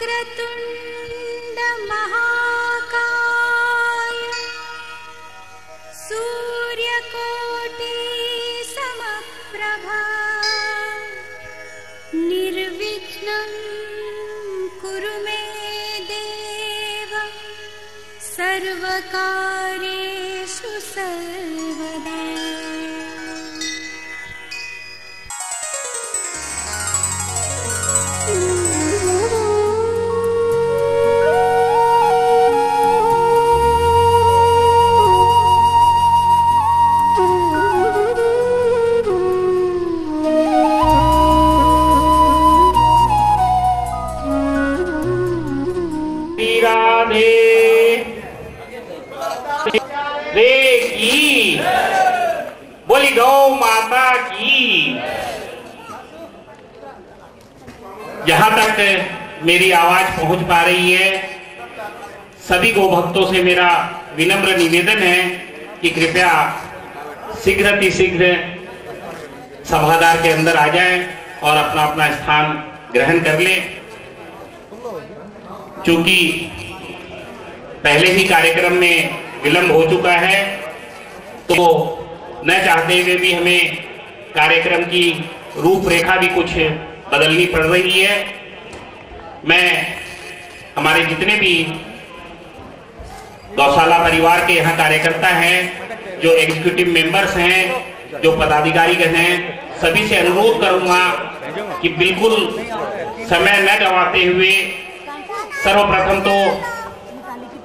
वक्रतुंड महाकाय सूर्यकोटि समप्रभा निर्विघ्नं कुरु मे देव सर्वकार्येषु सर्वदा। बोली गौ माता की। जहां तक मेरी आवाज पहुंच पा रही है, सभी गौ भक्तों से मेरा विनम्र निवेदन है कि कृपया शीघ्र सभागार के अंदर आ जाएं और अपना अपना स्थान ग्रहण कर लें। चूंकि पहले ही कार्यक्रम में विलंब हो चुका है, तो न चाहते हुए भी हमें कार्यक्रम की रूपरेखा भी कुछ बदलनी पड़ रही है। मैं हमारे जितने भी गौशाला परिवार के यहाँ कार्यकर्ता हैं, जो एग्जीक्यूटिव मेंबर्स हैं, जो पदाधिकारीगण हैं, सभी से अनुरोध करूंगा कि बिल्कुल समय न गंवाते हुए सर्वप्रथम तो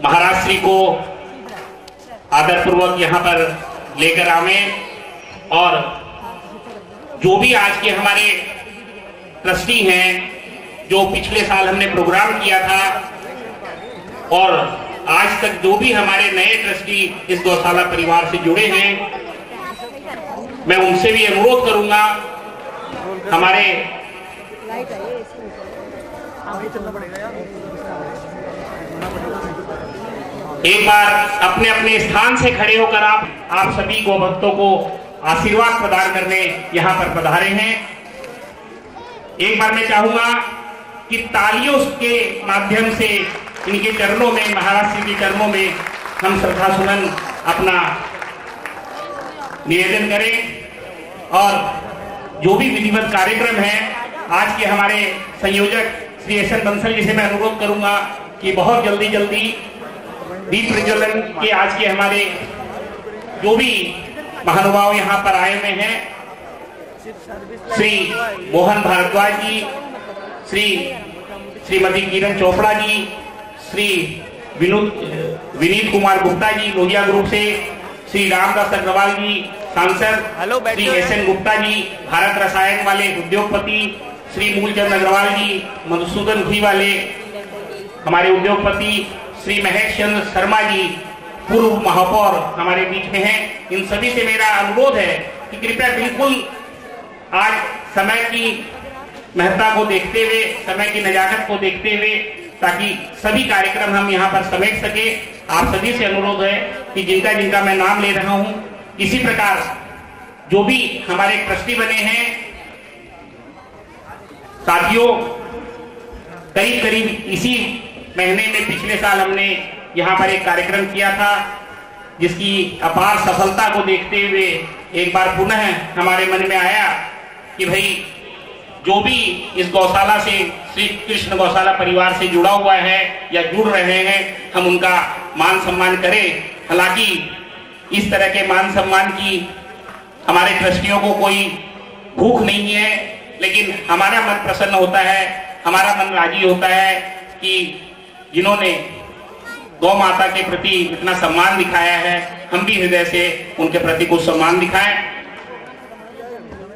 महाराज श्री को आदरपूर्वक यहाँ पर लेकर आवे और जो भी आज के हमारे ट्रस्टी हैं, जो पिछले साल हमने प्रोग्राम किया था और आज तक जो भी हमारे नए ट्रस्टी इस गौशाला परिवार से जुड़े हैं, मैं उनसे भी अनुरोध करूंगा हमारे एक बार अपने अपने स्थान से खड़े होकर आप सभी गौ भक्तों को आशीर्वाद प्रदान करने यहाँ पर पधारे हैं। एक बार मैं चाहूंगा कि तालियों के माध्यम से इनके चरणों में, महाराज श्री के चरणों में हम श्रद्धा सुमन अपना निवेदन करें और जो भी विधिवत कार्यक्रम है, आज के हमारे संयोजक श्री एस.एन. बंसल जी से मैं अनुरोध करूंगा कि बहुत जल्दी दीप प्रज्वलन के आज के हमारे जो भी महानुभाव यहाँ पर आए हुए हैं, श्री मोहन भारद्वाज जी, श्रीमती किरण चोपड़ा जी, श्री विनीत कुमार गुप्ता जी लोहिया ग्रुप से, श्री रामदास अग्रवाल जी सांसद, श्री एस.एन. गुप्ता जी भारत रसायन वाले उद्योगपति, श्री मूलचंद अग्रवाल जी मधुसूदन घी वाले हमारे उद्योगपति, श्री महेश चंद्र शर्मा जी पूर्व महापौर हमारे बीच में हैं। इन सभी से मेरा अनुरोध है कि कृपया बिल्कुल आज समय की महत्ता को देखते हुए, समय की नजाकत को देखते हुए, ताकि सभी कार्यक्रम हम यहाँ पर समेट सके, आप सभी से अनुरोध है कि जिनका मैं नाम ले रहा हूँ, इसी प्रकार जो भी हमारे ट्रस्टी बने हैं साथियों, करीब इसी महीने में पिछले साल हमने यहाँ पर एक कार्यक्रम किया था, जिसकी अपार सफलता को देखते हुए एक बार पुनः हमारे मन में आया कि भाई जो भी इस गौशाला से, श्री कृष्ण गौशाला परिवार से जुड़ा हुआ है या जुड़ रहे हैं, हम उनका मान सम्मान करें। हालांकि इस तरह के मान सम्मान की हमारे ट्रस्टियों को कोई भूख नहीं है, लेकिन हमारा मन प्रसन्न होता है, हमारा मन राजी होता है कि जिन्होंने गौ माता के प्रति इतना सम्मान दिखाया है, हम भी हृदय से उनके प्रति कुछ सम्मान दिखाएं।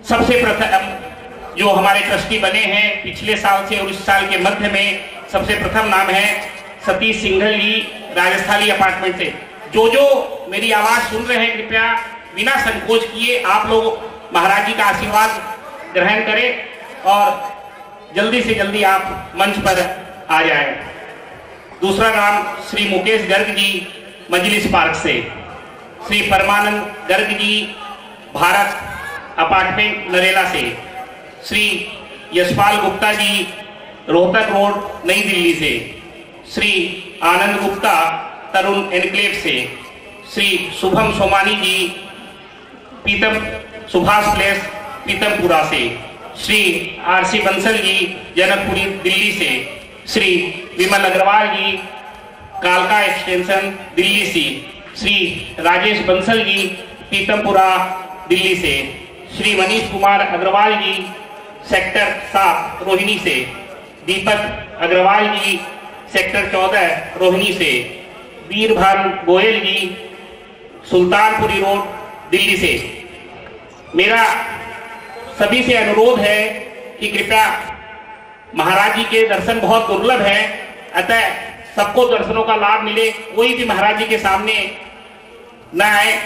सबसे प्रथम जो हमारे ट्रस्टी बने हैं पिछले साल से और इस साल के मध्य में, सबसे प्रथम नाम है सतीश सिंघल जी राजस्थानी अपार्टमेंट से। जो मेरी आवाज सुन रहे हैं, कृपया बिना संकोच किए आप लोग महाराज जी का आशीर्वाद ग्रहण करें और जल्दी से जल्दी आप मंच पर आ जाएं। दूसरा नाम श्री मुकेश गर्ग जी मजलिस पार्क से, श्री परमानंद गर्ग जी भारत अपार्टमेंट नरेला से, श्री यशपाल गुप्ता जी रोहतक रोड, नई दिल्ली से। श्री आनंद गुप्ता तरुण एनक्लेव से। श्री शुभम सोमानी जी पीतम सुभाष प्लेस पीतमपुरा से। श्री आरसी बंसल जी जनकपुरी दिल्ली से। श्री विमल अग्रवाल जी कालका एक्सटेंशन दिल्ली से। श्री राजेश बंसल जी पीतमपुरा दिल्ली से। श्री मनीष कुमार अग्रवाल जी सेक्टर 7 रोहिणी से। दीपक अग्रवाल जी सेक्टर 14 रोहिणी से। वीरभान गोयल जी सुल्तानपुरी रोड दिल्ली से। मेरा सभी से अनुरोध है कि कृपया महाराज जी के दर्शन बहुत दुर्लभ है, अतः सबको दर्शनों का लाभ मिले। कोई भी महाराज जी के सामने न आए।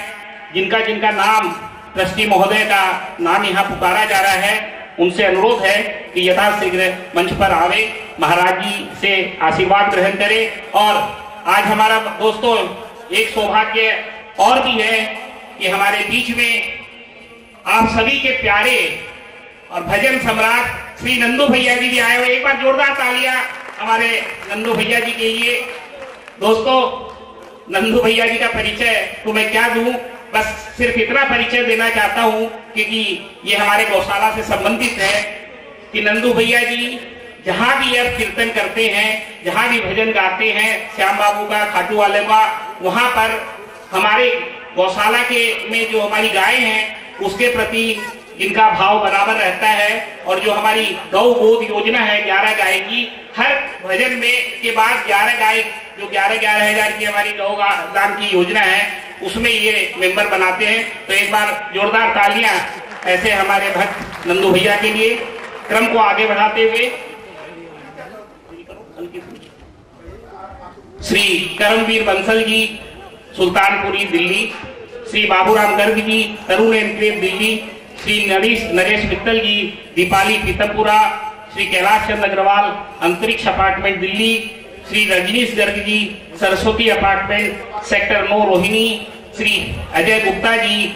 जिनका जिनका नाम ट्रस्टी महोदय का नाम यहाँ पुकारा जा रहा है, उनसे अनुरोध है कि यथाशीघ्र मंच पर आवे, महाराज जी से आशीर्वाद ग्रहण करे। और आज हमारा दोस्तों एक सौभाग्य और भी है कि हमारे बीच में आप सभी के प्यारे और भजन सम्राट श्री नंदू भैया जी भी आए हुए। एक बार जोरदार तालियां हमारे नंदू भैया जी के लिए। दोस्तों, नंदू भैया जी का परिचय तो मैं क्या दूं, बस सिर्फ इतना परिचय देना चाहता हूं क्योंकि ये हमारे गौशाला से संबंधित है कि नंदू भैया जी जहां भी अब कीर्तन करते हैं, जहां भी भजन गाते हैं, श्याम बाबू का, खाटू वाले का, वहां पर हमारे गौशाला के में जो हमारी गाय हैं उसके प्रति इनका भाव बराबर रहता है। और जो हमारी गौ गोद योजना है 11 गाय की, हर भजन में के बाद 11 गाय, जो 11,000 की हमारी गौ दान की योजना है, उसमें ये मेंबर बनाते हैं। तो एक बार जोरदार तालियां ऐसे हमारे भक्त नंदू भैया के लिए। क्रम को आगे बढ़ाते हुए श्री करमवीर बंसल जी सुल्तानपुरी दिल्ली। श्री बाबूराम गर्ग जी तरुण एनक्लेव दिल्ली। श्री नरेश मित्तल जी दीपाली पीतमपुरा। श्री कैलाश चंद अग्रवाल अंतरिक्ष apartment Delhi. Shri Rajneesh Garg ji Saraswati apartment sector 9 Rohini. Shri Ajay Gupta ji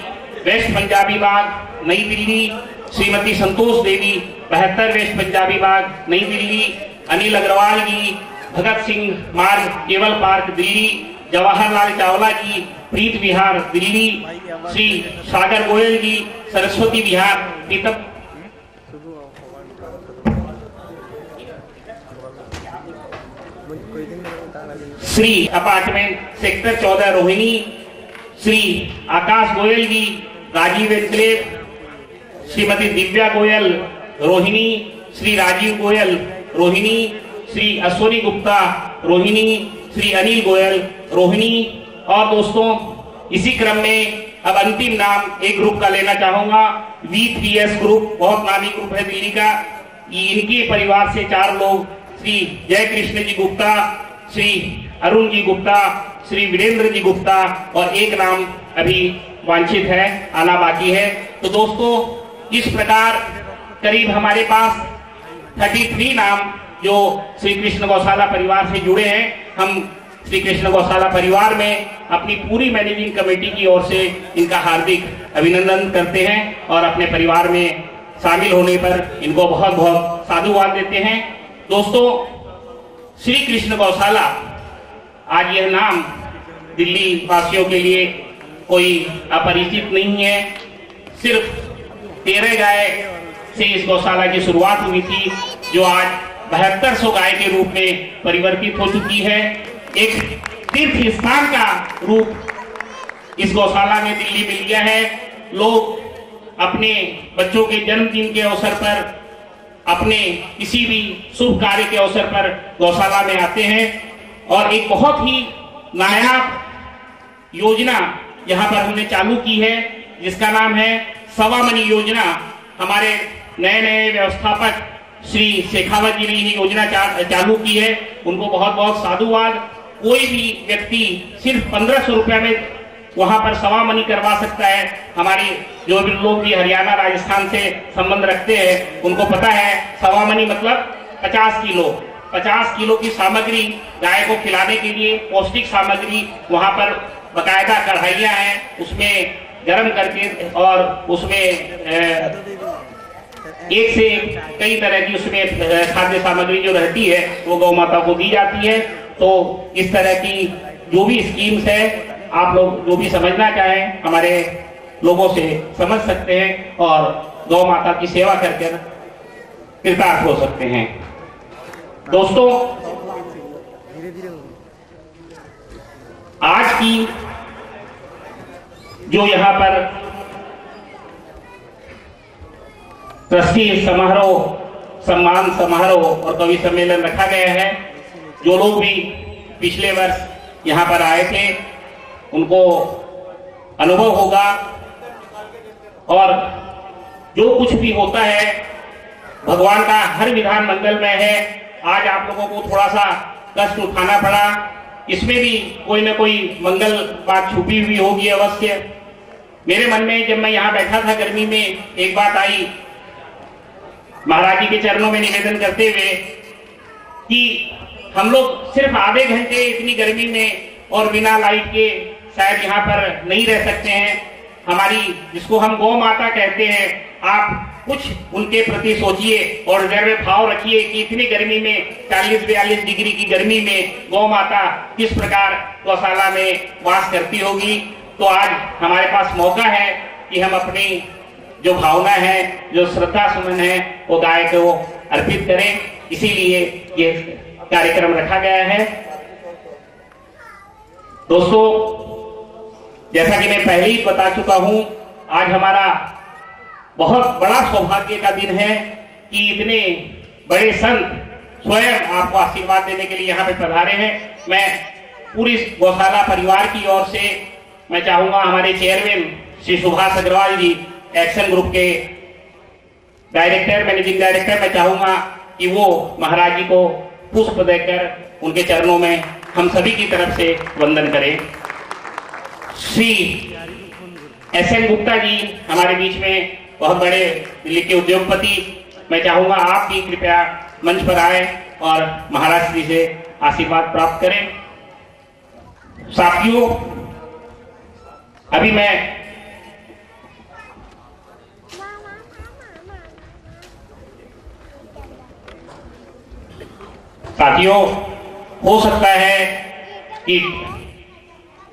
waste Punjabi बाग नई दिल्ली। श्रीमती संतोष देवी 72 वेस्ट पंजाबी बाग नई दिल्ली। अनिल अग्रवाल जी भगत सिंह मार्ग केवल पार्क दिल्ली। जवाहरलाल चावला जी प्रीत विहार Delhi. Shri Sagar Goyal ji Saraswati Vihar Pitam. Shri apartment sector 14 Rohini. Shri Akash Goyal ji Rajiv enclave. Shrimati Divya Goyal Rohini. Shri Rajiv Goyal Rohini. Shri Ashwani Gupta Rohini. Shri Anil Goyal Rohini. और दोस्तों, इसी क्रम में अब अंतिम नाम एक ग्रुप का लेना चाहूंगा। V3S ग्रुप बहुत नामी ग्रुप है दिल्ली का। इनके परिवार से 4 लोग, श्री जय कृष्ण जी गुप्ता, श्री अरुण जी गुप्ता, श्री वीरेंद्र जी गुप्ता, और एक नाम अभी वांछित है, आना बाकी है। तो दोस्तों, इस प्रकार करीब हमारे पास 33 नाम जो श्री कृष्ण गौशाला परिवार से जुड़े हैं। हम श्री कृष्ण गौशाला परिवार में अपनी पूरी मैनेजिंग कमेटी की ओर से इनका हार्दिक अभिनंदन करते हैं और अपने परिवार में शामिल होने पर इनको बहुत बहुत साधुवाद देते हैं। दोस्तों, श्री कृष्ण गौशाला, आज यह नाम दिल्ली वासियों के लिए कोई अपरिचित नहीं है। सिर्फ 13 गाय से इस गौशाला की शुरुआत हुई थी, जो आज 7200 गाय के रूप में परिवर्तित हो चुकी है। एक तीर्थ स्थान का रूप इस गौशाला में दिल्ली मिल गया है। लोग अपने बच्चों के जन्मदिन के अवसर पर, अपने किसी भी शुभ कार्य के अवसर पर गौशाला में आते हैं। और एक बहुत ही नायाब योजना यहाँ पर हमने चालू की है, जिसका नाम है सवा मनी योजना। हमारे नए नए व्यवस्थापक श्री शेखावत जी ने ये योजना चालू की है, उनको बहुत बहुत साधुवाद। कोई भी व्यक्ति सिर्फ 1500 रुपया में वहां पर सवा मनी करवा सकता है। हमारी जो भी लोग भी हरियाणा राजस्थान से संबंध रखते हैं, उनको पता है सवा मनी मतलब 50 किलो की सामग्री गाय को खिलाने के लिए, पौष्टिक सामग्री। वहां पर बकायदा कढ़ाइयां हैं, उसमें गर्म करके और उसमें एक से कई तरह की उसमें खाद्य सामग्री जो रहती है वो गौ माता को दी जाती है। तो इस तरह की जो भी स्कीम्स है, आप लोग जो भी समझना चाहें हमारे लोगों से समझ सकते हैं और गौ माता की सेवा करके कृतार्थ हो सकते हैं। दोस्तों, आज की जो यहाँ पर ट्रस्टी समारोह, सम्मान समारोह और कवि सम्मेलन रखा गया है, जो लोग भी पिछले वर्ष यहाँ पर आए थे उनको अनुभव होगा। और जो कुछ भी होता है भगवान का हर विधान मंगलमय है। आज आप लोगों को थोड़ा सा कष्ट उठाना पड़ा, इसमें भी कोई ना कोई मंगल बात छुपी हुई होगी अवश्य। मेरे मन में जब मैं यहाँ बैठा था गर्मी में, एक बात आई महाराज जी के चरणों में निवेदन करते हुए कि हम लोग सिर्फ आधे घंटे इतनी गर्मी में और बिना लाइट के शायद यहाँ पर नहीं रह सकते हैं। हमारी जिसको हम गौ माता कहते हैं, आप कुछ उनके प्रति सोचिए और हृदय में भाव रखिए कि इतनी गर्मी में 40-42 डिग्री की गर्मी में गौ माता किस प्रकार गौशाला में वास करती होगी। तो आज हमारे पास मौका है कि हम अपनी जो भावना है, जो श्रद्धा सुमन है, वो गाय को अर्पित करें। इसीलिए ये कार्यक्रम रखा गया है। दोस्तों, जैसा कि मैं पहले ही बता चुका हूं, आज हमारा बहुत बड़ा सौभाग्य का दिन है कि इतने बड़े संत स्वयं आपको आशीर्वाद देने के लिए यहाँ पे पधारे हैं। मैं पूरी गौशाला परिवार की ओर से मैं चाहूंगा हमारे चेयरमैन श्री सुभाष अग्रवाल जी, एक्शन ग्रुप के डायरेक्टर, मैनेजिंग डायरेक्टर, मैं चाहूंगा कि वो महाराज जी को पुष्प देकर उनके चरणों में हम सभी की तरफ से वंदन करें। श्री एस.एन. गुप्ता जी हमारे बीच में बहुत बड़े दिल्ली के उद्योगपति, मैं चाहूंगा आप भी कृपया मंच पर आए और महाराज जी से आशीर्वाद प्राप्त करें। साथियों, अभी मैं हो सकता है कि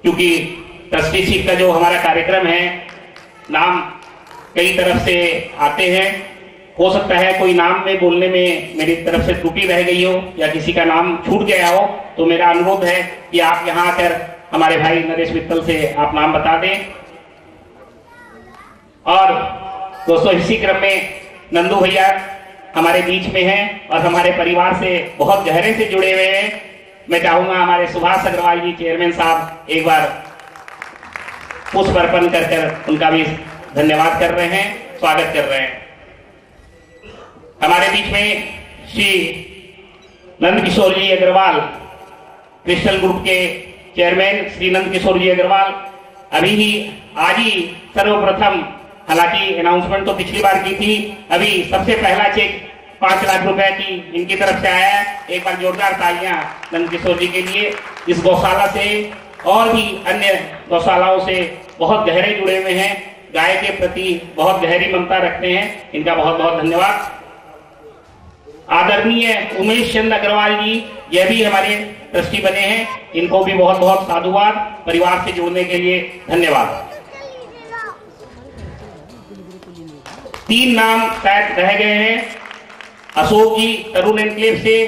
क्योंकि ट्रस्टीशिप का जो हमारा कार्यक्रम है, नाम कई तरफ से आते हैं, हो सकता है कोई नाम में बोलने में मेरी तरफ से त्रुटि रह गई हो या किसी का नाम छूट गया हो, तो मेरा अनुरोध है कि आप यहाँ आकर हमारे भाई नरेश मित्तल से आप नाम बता दें। और दोस्तों, इसी क्रम में नंदू भैया हमारे बीच में हैं और हमारे परिवार से बहुत गहरे से जुड़े हुए हैं। मैं चाहूंगा हमारे सुभाष अग्रवाल जी चेयरमैन साहब एक बार पुष्प अर्पण कर उनका भी धन्यवाद कर रहे हैं, स्वागत कर रहे हैं। हमारे बीच में श्री नंद किशोर जी अग्रवाल, क्रिस्टल ग्रुप के चेयरमैन श्री नंद किशोर जी अग्रवाल, अभी ही आज ही सर्वप्रथम, हालांकि अनाउंसमेंट तो पिछली बार की थी, अभी सबसे पहला चेक 5 लाख रुपए की इनकी तरफ से आया है। एक बार जोरदार तालियां नंद किशोर जी के लिए। इस गौशाला से और भी अन्य गौशालाओं से बहुत गहरे जुड़े हुए हैं, गाय के प्रति बहुत गहरी ममता रखते हैं, इनका बहुत बहुत धन्यवाद। आदरणीय उमेश चंद्र अग्रवाल जी, यह भी हमारे ट्रस्टी बने हैं, इनको भी बहुत बहुत साधुवाद। परिवार से जुड़ने के लिए धन्यवाद। 3 नाम शायद रह गए हैं, अशोक जी तरुण एनक्लेव से,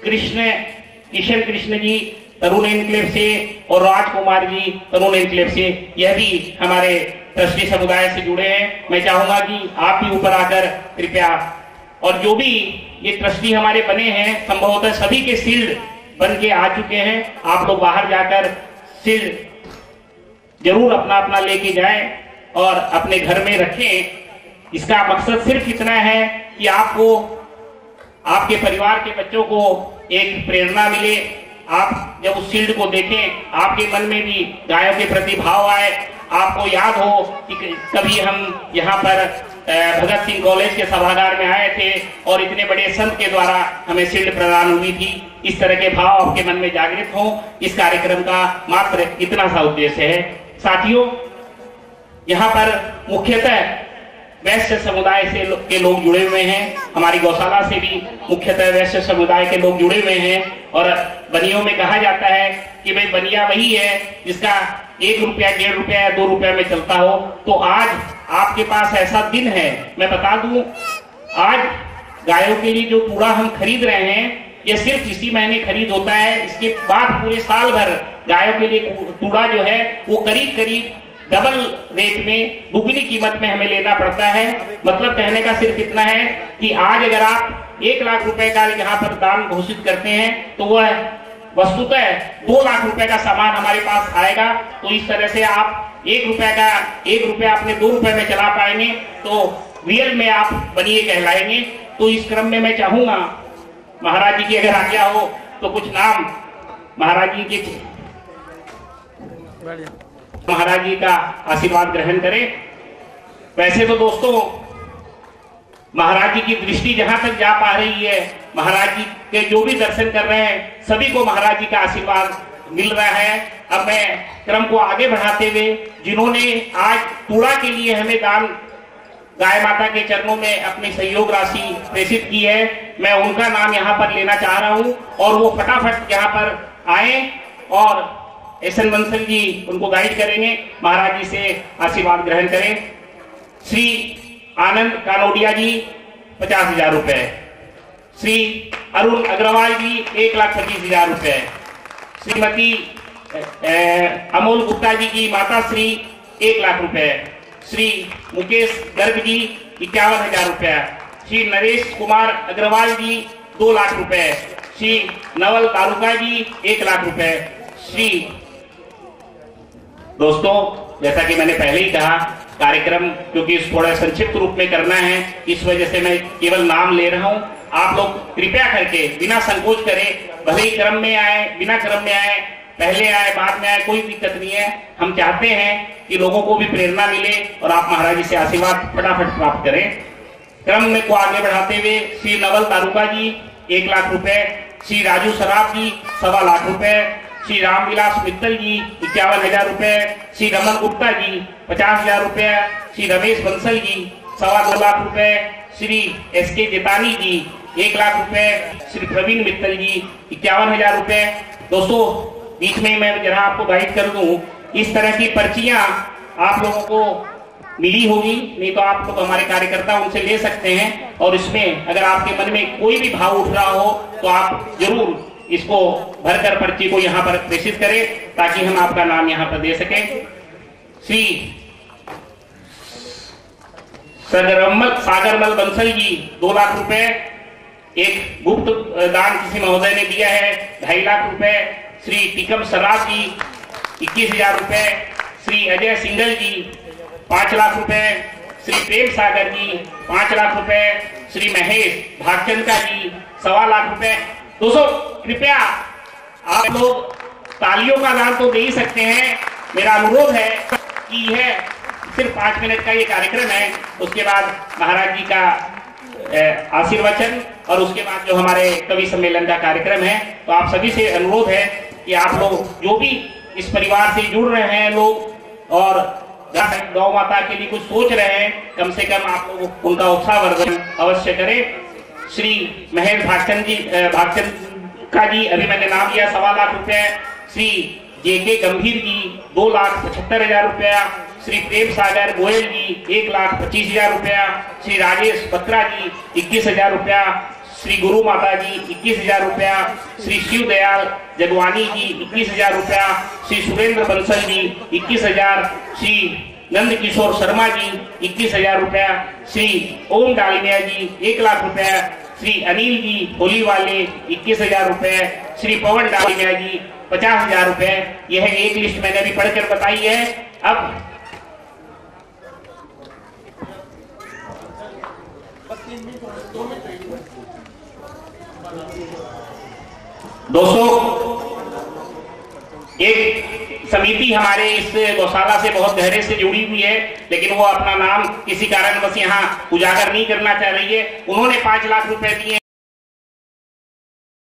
किशन कृष्ण जी तरुण एनक्लेव से और राजकुमार जी तरुण एनक्लेव से, यह भी हमारे ट्रस्टी समुदाय से जुड़े हैं। मैं चाहूंगा कि आप भी ऊपर आकर कृपया, और जो भी ये ट्रस्टी हमारे बने हैं, संभवतः सभी के शील्ड बन के आ चुके हैं। आप लोग बाहर जाकर शील्ड जरूर अपना अपना लेके जाएं और अपने घर में रखें। इसका मकसद सिर्फ इतना है कि आपको, आपके परिवार के बच्चों को एक प्रेरणा मिले। आप जब उस शील्ड को देखें, आपके मन में भी गायों के प्रति भाव आए। आपको याद हो कि कभी हम यहाँ पर भगत सिंह कॉलेज के सभागार में आए थे और इतने बड़े संत के द्वारा हमें शील्ड प्रदान हुई थी। इस तरह के भाव आपके मन में जागृत हो, इस कार्यक्रम का मात्र इतना सा उद्देश्य है। साथियों, यहाँ पर मुख्यतः वैश्य समुदाय से के लोग जुड़े हुए हैं। हमारी गौशाला से भी मुख्यतः वैश्य समुदाय के लोग जुड़े हुए हैं। और बनियों में कहा जाता है कि भाई बनिया वही है जिसका 1 रुपया, 1.5 रुपया या 2 रुपया में चलता हो। तो आज आपके पास ऐसा दिन है, मैं बता दूं, आज गायों के लिए जो कूड़ा हम खरीद रहे हैं ये सिर्फ इसी महीने खरीद होता है। इसके बाद पूरे साल भर गायों के लिए कूड़ा जो है वो करीब करीब डबल रेट में, दुगनी कीमत में हमें लेना पड़ता है। मतलब कहने का सिर्फ इतना है कि आज अगर आप 1 लाख रुपए का यहाँ पर दान घोषित करते हैं तो वह वस्तुतः 2 लाख रुपए का सामान हमारे पास आएगा। तो इस तरह से आप 1 रुपया अपने 2 रुपए में चला पाएंगे तो रियल में आप बनिए कहलाएंगे। तो इस क्रम में मैं चाहूंगा महाराज जी की अगर आज्ञा हो तो कुछ नाम महाराज जी के महाराज जी का आशीर्वाद ग्रहण करें। वैसे तो दोस्तों महाराज जी की दृष्टि जहां तक जा पा रही है, महाराज जी के जो भी दर्शन कर रहे हैं सभी को महाराज जी का आशीर्वाद मिल रहा है। अब मैं क्रम को आगे बढ़ाते हुए जिन्होंने आज कूड़ा के लिए हमें दान गाय माता के चरणों में अपनी सहयोग राशि प्रेषित की है, मैं उनका नाम यहाँ पर लेना चाह रहा हूँ और वो फटाफट यहाँ पर आए और एसएन बंसल जी उनको गाइड करेंगे। महाराज जी से आशीर्वाद ग्रहण करें। श्री आनंद कानोडिया जी 50,000 रुपए, श्री अरुण अग्रवाल जी 1,25,000 रुपए, श्रीमती अमोल गुप्ता जी की माता श्री 1 लाख रुपए, श्री मुकेश गर्ग जी 51,000 रुपया, श्री नरेश कुमार अग्रवाल जी 2 लाख रुपए, श्री नवल तारुका जी 1 लाख रुपए। श्री दोस्तों जैसा कि मैंने पहले ही कहा कार्यक्रम क्योंकि थोड़ा संक्षिप्त रूप में करना है इस वजह से मैं केवल नाम ले रहा हूं। आप लोग कृपया करके बिना संकोच करे भले ही क्रम में आए बिना क्रम में आए, पहले आए बाद में आए, कोई दिक्कत नहीं है। हम चाहते हैं कि लोगों को भी प्रेरणा मिले और आप महाराज जी से आशीर्वाद फटाफट प्राप्त करें। क्रम में को आगे बढ़ाते हुए श्री नवल तारुका जी 1 लाख रुपए, श्री राजू सराफ जी 1.25 लाख रुपए, श्री रामविलास मित्तल जी 51,000 रुपए, श्री रमन गुप्ता जी 50,000 रुपए, श्री रमेश बंसल जी 2.25 लाख रुपए, श्री एसके जेतानी जी 1 लाख रुपए, श्री प्रवीण मित्तल जी 51,000 रुपए। दोस्तों बीच में मैं जरा आपको गाइड कर दूं, इस तरह की पर्चियां आप लोगों को मिली होगी, नहीं तो आप लोग हमारे कार्यकर्ता उनसे ले सकते हैं। और इसमें अगर आपके मन में कोई भी भाव उठ रहा हो तो आप जरूर इसको भरकर पर्ची को यहाँ पर प्रेषित करें ताकि हम आपका नाम यहाँ पर दे सकें। श्री सागरमल बंसल जी 2 लाख रुपए, एक गुप्त दान किसी महोदय ने दिया है 2.5 लाख रुपए, श्री टिकम सराफ जी 21,000 रुपए, श्री अजय सिंगल जी 5 लाख रुपए, श्री प्रेम सागर जी 5 लाख रुपए, श्री महेश भागचंदा जी 1.25 लाख रुपए। दोस्तों कृपया आप लोग तालियों का दान तो दे ही सकते हैं। मेरा अनुरोध है कि यह सिर्फ 5 मिनट का ये कार्यक्रम है, उसके बाद महाराज जी का आशीर्वचन और उसके बाद जो हमारे कवि सम्मेलन का कार्यक्रम है। तो आप सभी से अनुरोध है कि आप लोग जो भी इस परिवार से जुड़ रहे हैं लोग और गौ माता के लिए कुछ सोच रहे हैं, कम से कम आप लोग उनका उत्साहवर्धन अवश्य करें। श्री महेश भागचंद का जी अभी मैंने नाम लिया 1.25 लाख रुपए, श्री जेके गंभीर जी 2,75,000 रुपया, श्री प्रेम सागर गोयल जी 1,25,000 रुपया, श्री राजेश बत्रा जी 21,000 रुपया, श्री गुरु माता जी 21,000 रुपया, श्री शिव दयाल जगवानी जी 21,000 रुपया, श्री सुरेंद्र बंसल जी 21,000, श्री नंद किशोर शर्मा जी 21,000 रुपया, श्री ओम डालिमिया जी 1 लाख रुपया, श्री अनिल जी होली वाले 21,000 रुपए, श्री पवन डालिमिया जी 50,000 रुपए। यह एक लिस्ट मैंने अभी पढ़कर बताई है। अब दोस्तों एक समिति हमारे इस गौशाला से बहुत गहरे से जुड़ी हुई है, लेकिन वो अपना नाम किसी कारणवश यहाँ उजागर नहीं करना चाह रही है। उन्होंने 5 लाख रुपए दिए।